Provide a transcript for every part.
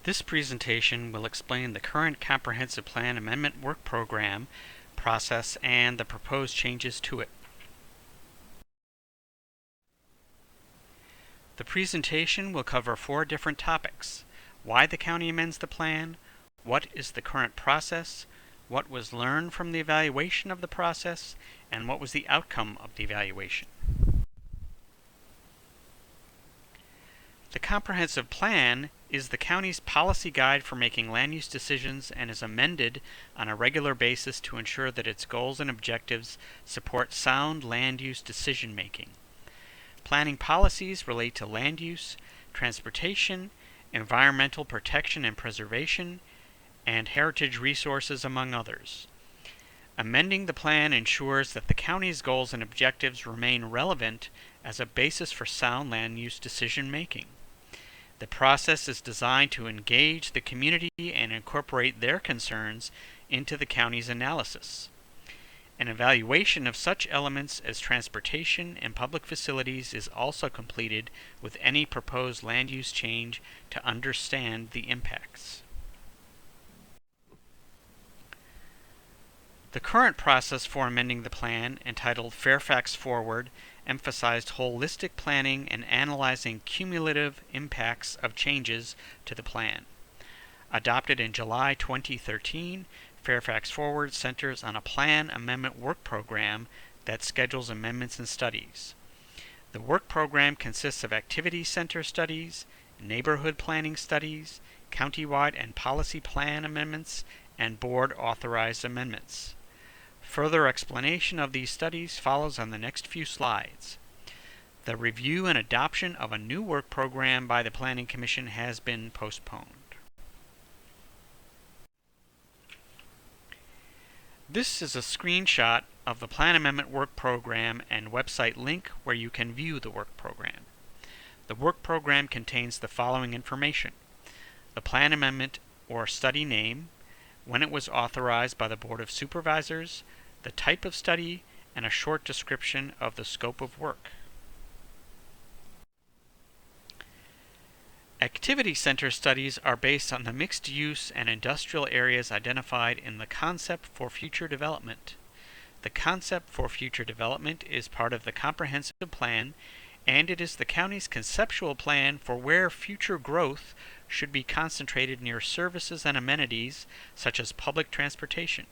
This presentation will explain the current Comprehensive Plan Amendment Work Program process and the proposed changes to it. The presentation will cover 4 different topics: why the county amends the plan, what is the current process, what was learned from the evaluation of the process, and what was the outcome of the evaluation. The Comprehensive Plan is the county's policy guide for making land use decisions and is amended on a regular basis to ensure that its goals and objectives support sound land use decision making. Planning policies relate to land use, transportation, environmental protection and preservation, and heritage resources, among others. Amending the plan ensures that the county's goals and objectives remain relevant as a basis for sound land use decision making. The process is designed to engage the community and incorporate their concerns into the county's analysis. An evaluation of such elements as transportation and public facilities is also completed with any proposed land use change to understand the impacts. The current process for amending the plan, entitled Fairfax Forward, emphasized holistic planning and analyzing cumulative impacts of changes to the plan. Adopted in July 2013, Fairfax Forward centers on a plan amendment work program that schedules amendments and studies. The work program consists of activity center studies, neighborhood planning studies, countywide and policy plan amendments, and board authorized amendments. Further explanation of these studies follows on the next few slides. The review and adoption of a new work program by the Planning Commission has been postponed. This is a screenshot of the Plan Amendment Work Program and website link where you can view the work program. The work program contains the following information: the plan amendment or study name, when it was authorized by the Board of Supervisors, the type of study, and a short description of the scope of work. Activity center studies are based on the mixed use and industrial areas identified in the Concept for Future Development. The Concept for Future Development is part of the Comprehensive Plan, and it is the county's conceptual plan for where future growth should be concentrated near services and amenities such as public transportation.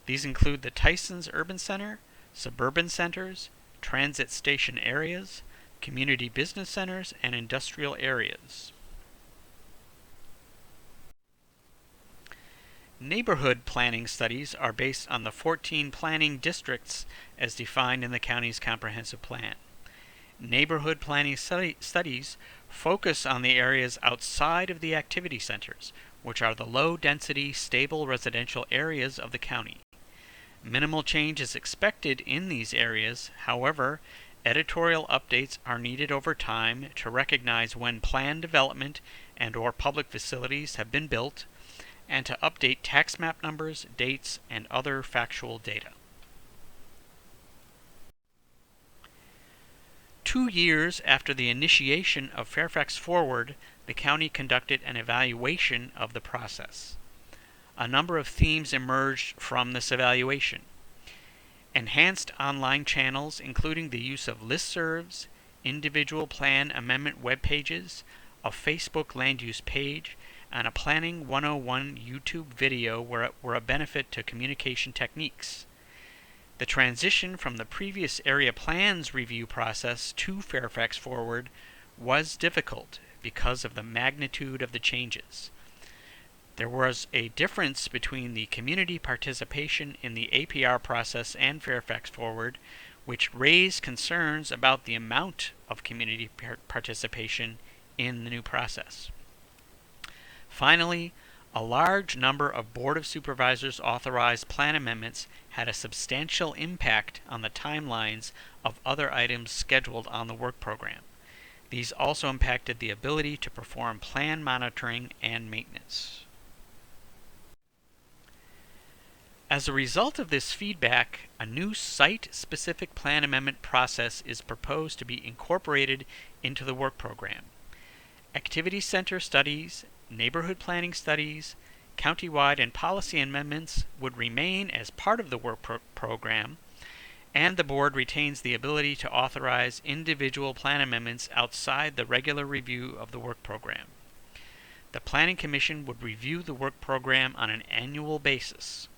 These include the Tysons Urban Center, suburban centers, transit station areas, community business centers, and industrial areas. Neighborhood planning studies are based on the 14 planning districts as defined in the county's comprehensive plan. Neighborhood planning studies focus on the areas outside of the activity centers, which are the low-density, stable residential areas of the county. Minimal change is expected in these areas. However, editorial updates are needed over time to recognize when planned development and/or public facilities have been built, and to update tax map numbers, dates, and other factual data. 2 years after the initiation of Fairfax Forward, the county conducted an evaluation of the process. A number of themes emerged from this evaluation: enhanced online channels, including the use of listservs, individual plan amendment web pages, a Facebook land use page, and a Planning 101 YouTube video were a benefit to communication techniques. The transition from the previous area plans review process to Fairfax Forward was difficult because of the magnitude of the changes. There was a difference between the community participation in the APR process and Fairfax Forward, which raised concerns about the amount of community participation in the new process. Finally, a large number of Board of Supervisors authorized plan amendments had a substantial impact on the timelines of other items scheduled on the work program. These also impacted the ability to perform plan monitoring and maintenance. As a result of this feedback, a new site-specific plan amendment process is proposed to be incorporated into the work program. Activity center studies neighborhood planning studies, countywide and policy amendments would remain as part of the work program, and the board retains the ability to authorize individual plan amendments outside the regular review of the work program. The Planning Commission would review the work program on an annual basis.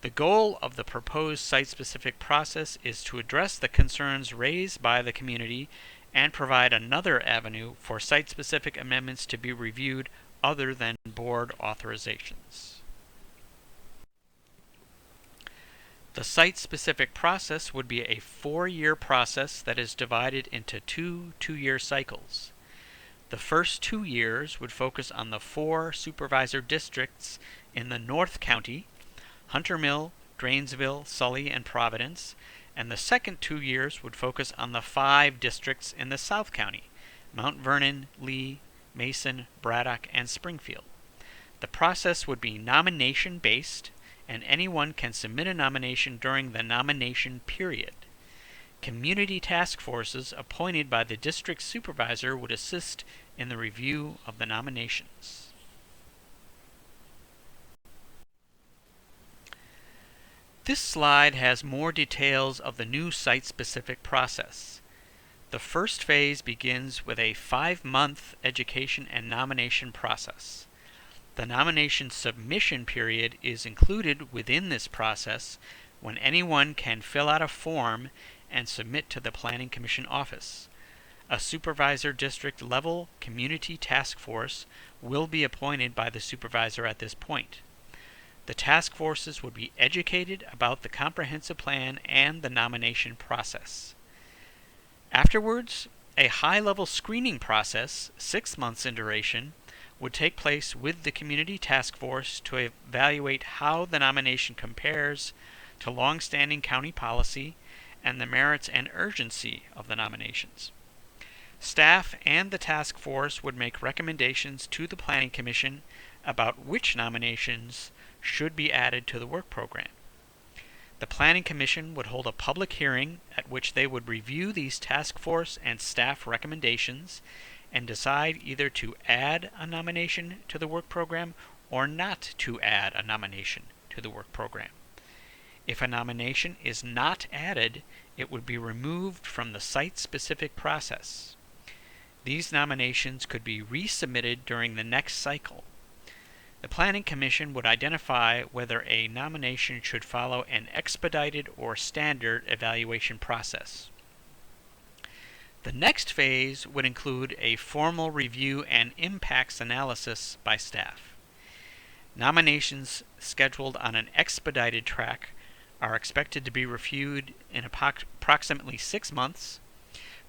The goal of the proposed site-specific process is to address the concerns raised by the community and provide another avenue for site-specific amendments to be reviewed other than board authorizations. The site-specific process would be a 4-year process that is divided into two 2-year cycles. The first 2 years would focus on the 4 supervisor districts in the North County: Hunter Mill, Drainesville, Sully, and Providence, and the second 2 years would focus on the 5 districts in the South County: Mount Vernon, Lee, Mason, Braddock, and Springfield. The process would be nomination-based, and anyone can submit a nomination during the nomination period. Community task forces appointed by the district supervisor would assist in the review of the nominations. This slide has more details of the new site-specific process. The first phase begins with a 5-month education and nomination process. The nomination submission period is included within this process, when anyone can fill out a form and submit to the Planning Commission office. A supervisor district level community task force will be appointed by the supervisor at this point. The task forces would be educated about the comprehensive plan and the nomination process. Afterwards, a high-level screening process, 6 months in duration, would take place with the community task force to evaluate how the nomination compares to long-standing county policy and the merits and urgency of the nominations. Staff and the task force would make recommendations to the Planning Commission about which nominations should be added to the work program. The Planning Commission would hold a public hearing at which they would review these task force and staff recommendations and decide either to add a nomination to the work program or not to add a nomination to the work program. If a nomination is not added, it would be removed from the site-specific process. These nominations could be resubmitted during the next cycle. The Planning Commission would identify whether a nomination should follow an expedited or standard evaluation process. The next phase would include a formal review and impacts analysis by staff. Nominations scheduled on an expedited track are expected to be reviewed in approximately 6 months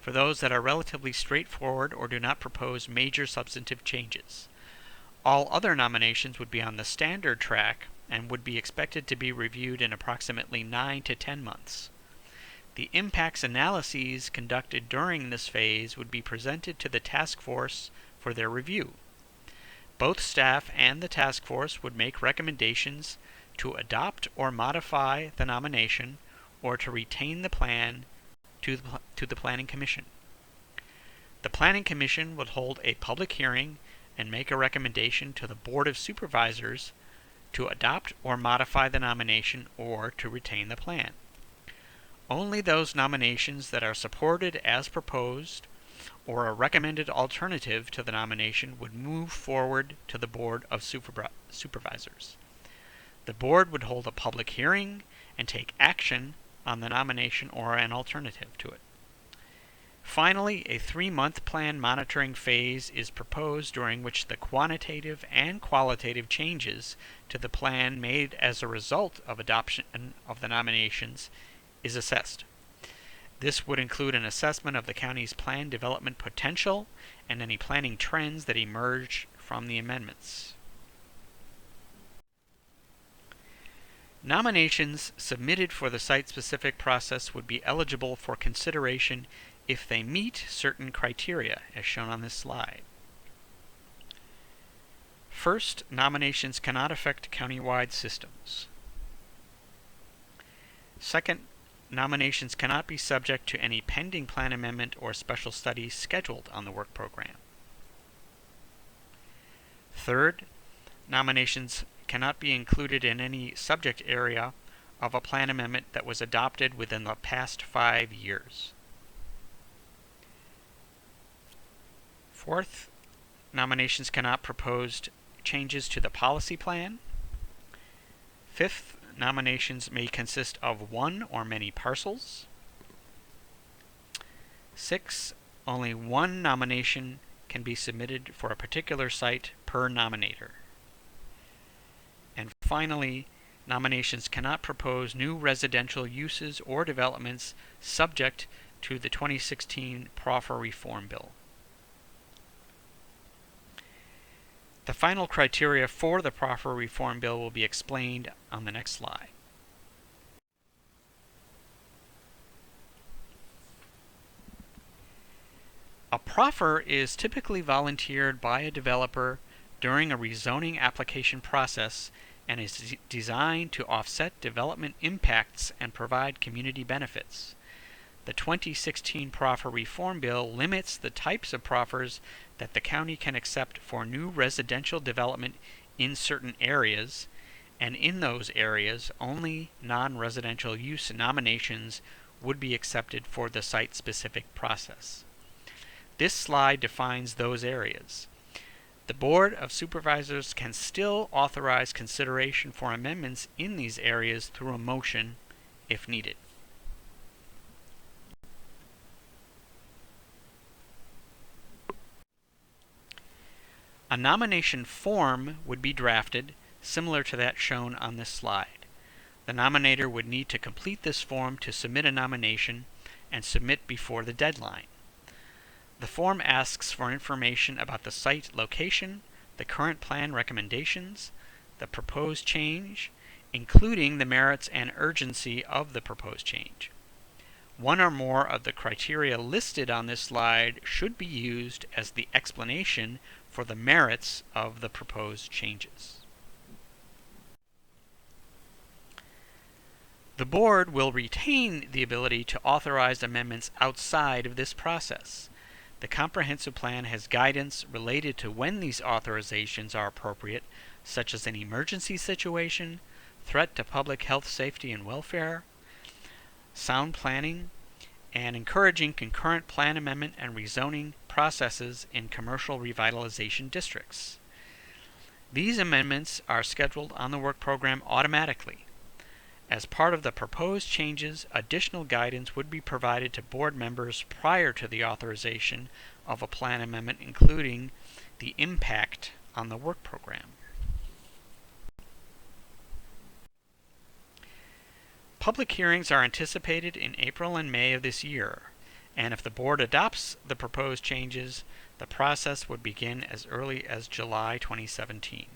for those that are relatively straightforward or do not propose major substantive changes. All other nominations would be on the standard track and would be expected to be reviewed in approximately 9 to 10 months. The impacts analyses conducted during this phase would be presented to the task force for their review. Both staff and the task force would make recommendations to adopt or modify the nomination or to retain the plan to the Planning Commission. The Planning Commission would hold a public hearing and make a recommendation to the Board of Supervisors to adopt or modify the nomination or to retain the plan. Only those nominations that are supported as proposed or a recommended alternative to the nomination would move forward to the Board of Supervisors. The board would hold a public hearing and take action on the nomination or an alternative to it. Finally, a 3-month plan monitoring phase is proposed during which the quantitative and qualitative changes to the plan made as a result of adoption of the nominations is assessed. This would include an assessment of the county's plan development potential and any planning trends that emerge from the amendments. Nominations submitted for the site-specific process would be eligible for consideration if they meet certain criteria, as shown on this slide. First, nominations cannot affect countywide systems. Second, nominations cannot be subject to any pending plan amendment or special studies scheduled on the work program. Third, nominations cannot be included in any subject area of a plan amendment that was adopted within the past 5 years. Fourth, nominations cannot propose changes to the policy plan. Fifth, nominations may consist of one or many parcels. 6, only one nomination can be submitted for a particular site per nominator. And finally, nominations cannot propose new residential uses or developments subject to the 2016 Proffer Reform Bill. The final criteria for the Proffer Reform Bill will be explained on the next slide. A proffer is typically volunteered by a developer during a rezoning application process and is designed to offset development impacts and provide community benefits. The 2016 Proffer Reform Bill limits the types of proffers that the county can accept for new residential development in certain areas, and in those areas, only non-residential use nominations would be accepted for the site-specific process. This slide defines those areas. The Board of Supervisors can still authorize consideration for amendments in these areas through a motion if needed. A nomination form would be drafted, similar to that shown on this slide. The nominator would need to complete this form to submit a nomination and submit before the deadline. The form asks for information about the site location, the current plan recommendations, the proposed change, including the merits and urgency of the proposed change. One or more of the criteria listed on this slide should be used as the explanation for the merits of the proposed changes. The board will retain the ability to authorize amendments outside of this process. The comprehensive plan has guidance related to when these authorizations are appropriate, such as an emergency situation, threat to public health, safety, and welfare, sound planning, and encouraging concurrent plan amendment and rezoning processes in commercial revitalization districts. These amendments are scheduled on the work program automatically. As part of the proposed changes, additional guidance would be provided to board members prior to the authorization of a plan amendment, including the impact on the work program. Public hearings are anticipated in April and May of this year, and if the board adopts the proposed changes, the process would begin as early as July 2017.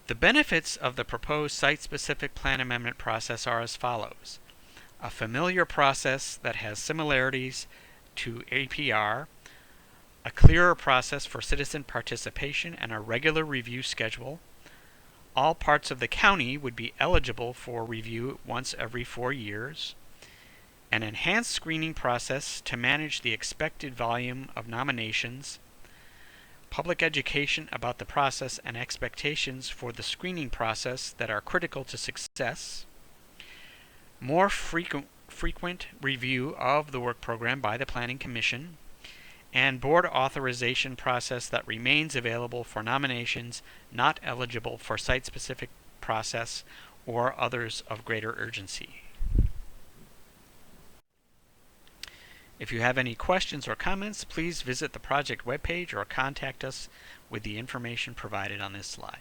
The benefits of the proposed site-specific plan amendment process are as follows. A familiar process that has similarities to APR, a clearer process for citizen participation, and a regular review schedule. All parts of the county would be eligible for review once every 4 years. An enhanced screening process to manage the expected volume of nominations. Public education about the process and expectations for the screening process that are critical to success. More frequent review of the work program by the Planning Commission. And board authorization process that remains available for nominations not eligible for site-specific process or others of greater urgency. If you have any questions or comments, please visit the project webpage or contact us with the information provided on this slide.